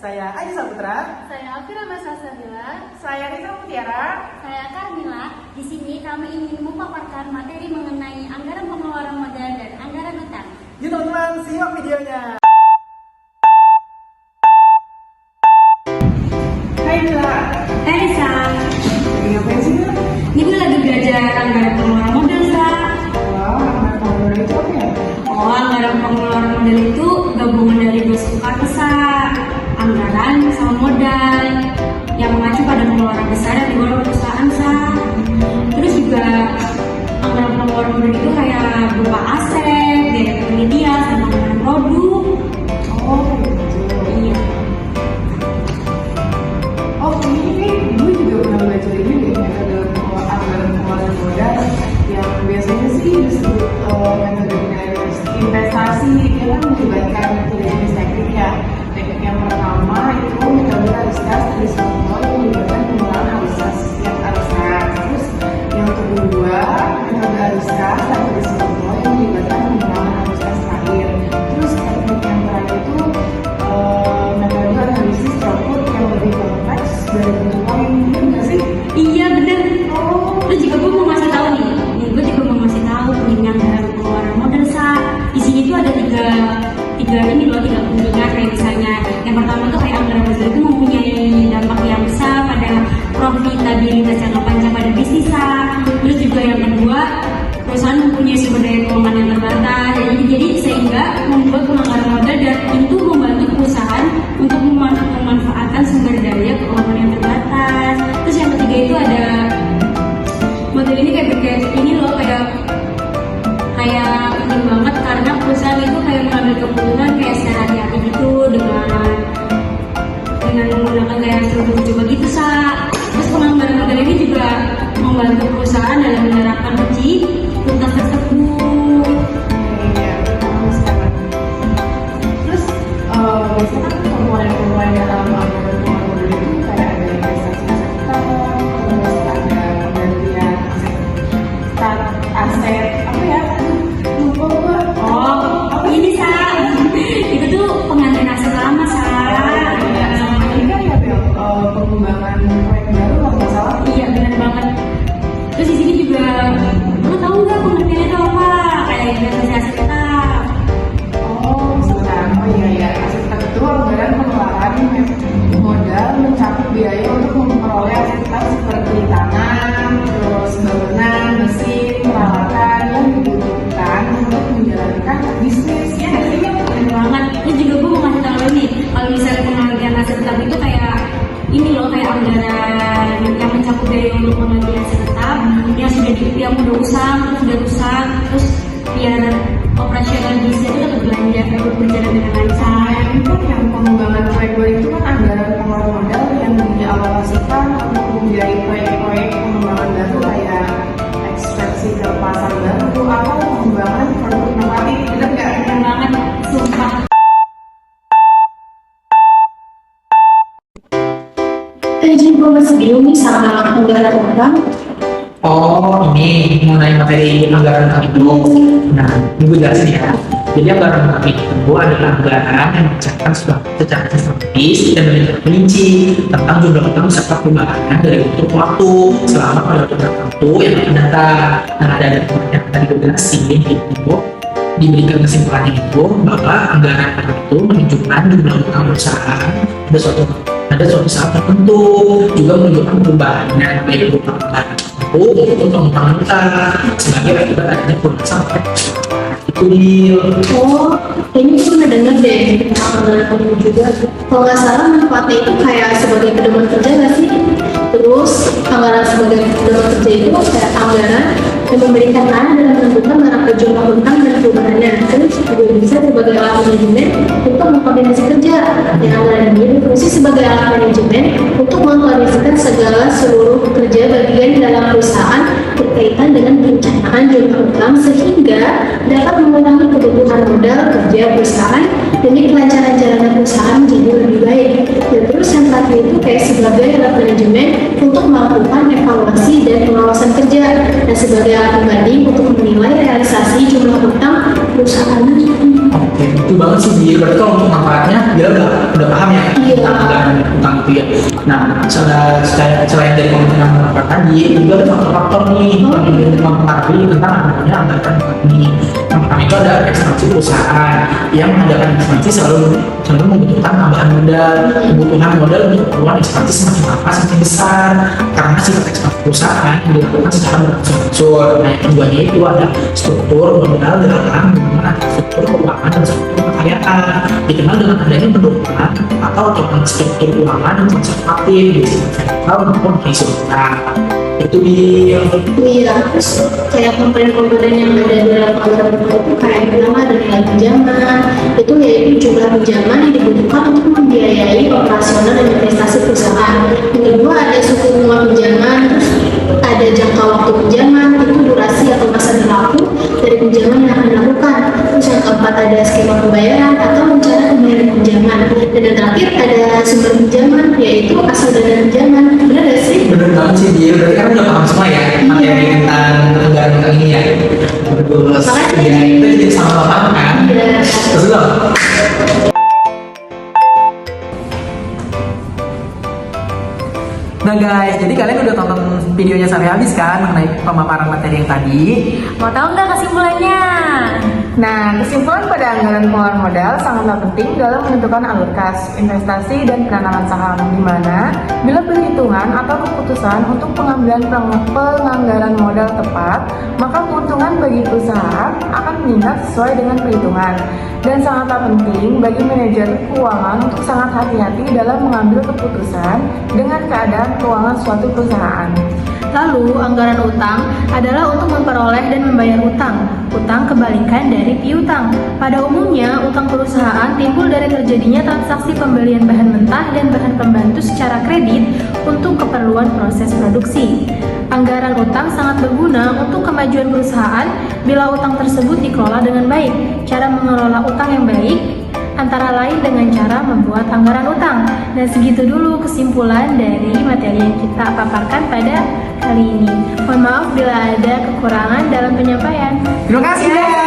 Saya Aji Saputra. Saya Alfira Masasabila. Saya Risa Mutiara. Saya Carmila. Di sini kami ingin memaparkan materi mengenai anggaran pengeluaran modal dan anggaran utang. Yuk teman-teman, simak videonya. Hai Mila. Hai Risa. Lagi ngapain sih Mila? Ini gue lagi belajar anggaran pengeluaran modal, Sa. Wah, anggaran pengeluaran itu apa ya? Oh, anggaran pengeluaran modal itu gabungan dari dua suku kata, Sa. Anggaran sama modal yang mengacu pada pengeluaran besar yang dibawa perusahaan, Sa. Terus juga anggaran pengeluaran modal itu kayak berupa aset, biaya penelitian, sama anggaran produk. Oh, gitu. Iya. Oh, ini gue juga pernah belajar ini deh, metode anggaran pengeluaran modal yang biasanya sih disebut metode investasi. Itu kan melibatkan tiga jenis teknik ya. Teknik yang pertama itu metode Aristas dari Soto yang melibatkan pengelolaan Aristas setiap arisan. Terus yang kedua metode Aristas dari Soto yang melibatkan pengelolaan Aristas terakhir. Terus teknik yang terakhir itu metode analisis throughput yang lebih kompleks dari bentuk poin. Iya nggak sih? Iya bener. Oh, Terus juga gue mau ngasih tahu nih. Gue juga mau ngasih tahu pentingnya anggaran pengeluaran modal, Sa. Di sini tuh ada tiga kepentingan kayak misalnya yang pertama tuh kayak anggaran modal itu mempunyai dampak yang besar pada profitabilitas jangka panjang pada bisnis, Sa. Terus juga yang kedua, perusahaan mempunyai sumber daya keuangan yang terbatas, jadi sehingga membuat penganggaran modal dan itu membantu perusahaan untuk memanfaatkan sumber daya keuangan yang terbatas. Terus yang ketiga itu ada model ini kayak ini loh, kayak penting banget karena perusahaan itu kayak mengambil keputusan kayak secara hati-hati gitu dengan menggunakan gaya struktur coba gitu, Sa. Terus penganggaran modal ini juga membantu perusahaan dalam menerapkan tuntas tersebut. iya, betul sekali. Terus biasanya kan komponen-komponen dalam anggaran pengeluaran modal itu kayak ada investasi aset utang, terus ada penggantian aset apa ya? Lupa gua. Oh, ini, Sa. Itu tuh penggantian aset lama, Sa. Ini kan ya Bel, pengembangan proyek baru kalau nggak salah. Iya, benar banget. Terus di sini juga, lo tahu nggak pengertiannya itu apa? Kayak investasi aset tetap. Oh, sebentar. Oh iya ya, aset tetap itu anggaran pengeluaran modal mencakup biaya untuk memperoleh aset tetap seperti tanah, terus bangunan, mesin, peralatan yang dibutuhkan untuk menjalankan bisnis. Ya nggak sih? Keren banget. Terus juga gue mau kasih tahu nih, kalau misalnya pengembalian aset tetap itu kayak ini loh, kayak anggaran yang mencakup biaya untuk pengembalian aset tetap yang udah rusak, terus biar operasional bisnisnya itu tetap berjalan dengan lancar. Ini kan yang pengembangan proyek baru itu kan anggaran pengeluaran modal yang dialokasikan untuk membiayai proyek-proyek pengembangan baru kayak ekspansi ke pasar baru atau pengembangan produk inovatif. Bener nggak? Keren banget, sumpah. Jadi gue masih bingung nih sama anggaran utang. Oh, ini mengenai materi anggaran utang itu. Nah, ini gue jelasin ya. Jadi anggaran utang itu adalah anggaran yang dicatatkan secara sistematis dan merinci tentang jumlah utang serta perubahannya dari waktu ke waktu selama pada waktu tertentu yang akan datang. Nah, ada yang tadi gue jelasin itu diberikan kesimpulannya itu bahwa anggaran utang itu menunjukkan jumlah utang perusahaan ada suatu saat tertentu, juga menunjukkan perubahannya baik berupa anggaran maupun pengembangan utang sebagai akibat adanya perubahan itu deal. Oh, kayaknya gue pernah denger deh tentang anggaran utang juga. Kalau nggak salah manfaatnya itu kayak sebagai pedoman kerja nggak sih? Terus anggaran sebagai pedoman kerja itu kayak anggaran yang memberikan arah dalam menentukan berapa jumlah utang dan perubahannya. Terus juga bisa sebagai alat manajemen untuk mengkoordinasi kerja. Dan anggaran ini berfungsi sebagai alat manajemen untuk mengkoordinasikan seluruh kerja bagian dalam perusahaan berkaitan dengan perencanaan jumlah utang sehingga dapat mengurangi kebutuhan modal kerja perusahaan demi kelancaran jalannya perusahaan menjadi lebih baik. Dan terus yang terakhir itu kayak sebagai alat manajemen untuk melakukan evaluasi dan pengawasan kerja, dan sebagai alat pembanding untuk menilai realisasi jumlah utang perusahaan. Oke, itu banget sih dia. Berarti kalau untuk manfaatnya dia udah paham ya Iya. tentang anggaran utang itu ya. Nah, selain dari pembentukan manfaat tadi, juga ada faktor-faktor nih yang mempengaruhi tentang adanya anggaran ini. Yang pertama itu ada ekspansi perusahaan. Yang mengadakan ekspansi selalu membutuhkan tambahan modal. Kebutuhan modal untuk keperluan ekspansi semakin lama semakin besar karena sifat ekspansi perusahaan dilakukan secara berangsur-angsur. Nah, yang keduanya itu ada struktur modal dalam hubungan antara struktur keuangan dan struktur kekayaan, dikenal dengan adanya penurunan atau dengan struktur keuangan yang konservatif, biasanya maupun horizontal. Itu dia. Iya, terus kayak komponen-komponen yang ada dalam anggaran utang itu kayak yang pertama ada nilai pinjaman, itu yaitu jumlah pinjaman yang dibutuhkan untuk membiayai operasional dan investasi perusahaan. Yang kedua ada suku bunga pinjaman, terus ada jangka waktu pinjaman, itu durasi atau masa berlaku dari pinjaman yang akan dilakukan. Terus yang keempat ada skema pembayaran atau rencana pembayaran pinjaman. Dan yang terakhir ada sumber pinjaman, yaitu asal dana pinjaman. Benar gak sih? Bener banget sih dia. Berarti kan udah paham semua ya materi tentang anggaran utang ini ya. Bagus. Makasih. Ya, kita jadi sama paham kan? Iya. Terus dong. Nah guys, jadi kalian udah tonton videonya sampai habis kan mengenai pemaparan materi yang tadi. Mau tahu nggak kesimpulannya? Nah, kesimpulan pada anggaran pengeluaran modal sangatlah penting dalam menentukan alur kas, investasi, dan penanaman saham, di mana bila perhitungan atau keputusan untuk pengambilan penganggaran modal tepat, maka keuntungan bagi perusahaan akan meningkat sesuai dengan perhitungan. Dan sangatlah penting bagi manajer keuangan untuk sangat hati-hati dalam mengambil keputusan dengan keadaan keuangan suatu perusahaan. Lalu, anggaran utang adalah untuk memperoleh dan membayar utang. Utang kebalikan dari piutang. Pada umumnya, utang perusahaan timbul dari terjadinya transaksi pembelian bahan mentah dan bahan pembantu secara kredit untuk keperluan proses produksi. Anggaran utang sangat berguna untuk kemajuan perusahaan bila utang tersebut dikelola dengan baik. Cara mengelola utang yang baik antara lain dengan cara membuat anggaran utang. Dan segitu dulu kesimpulan dari materi yang kita paparkan pada kali ini. Mohon maaf bila ada kekurangan dalam penyampaian. Terima kasih.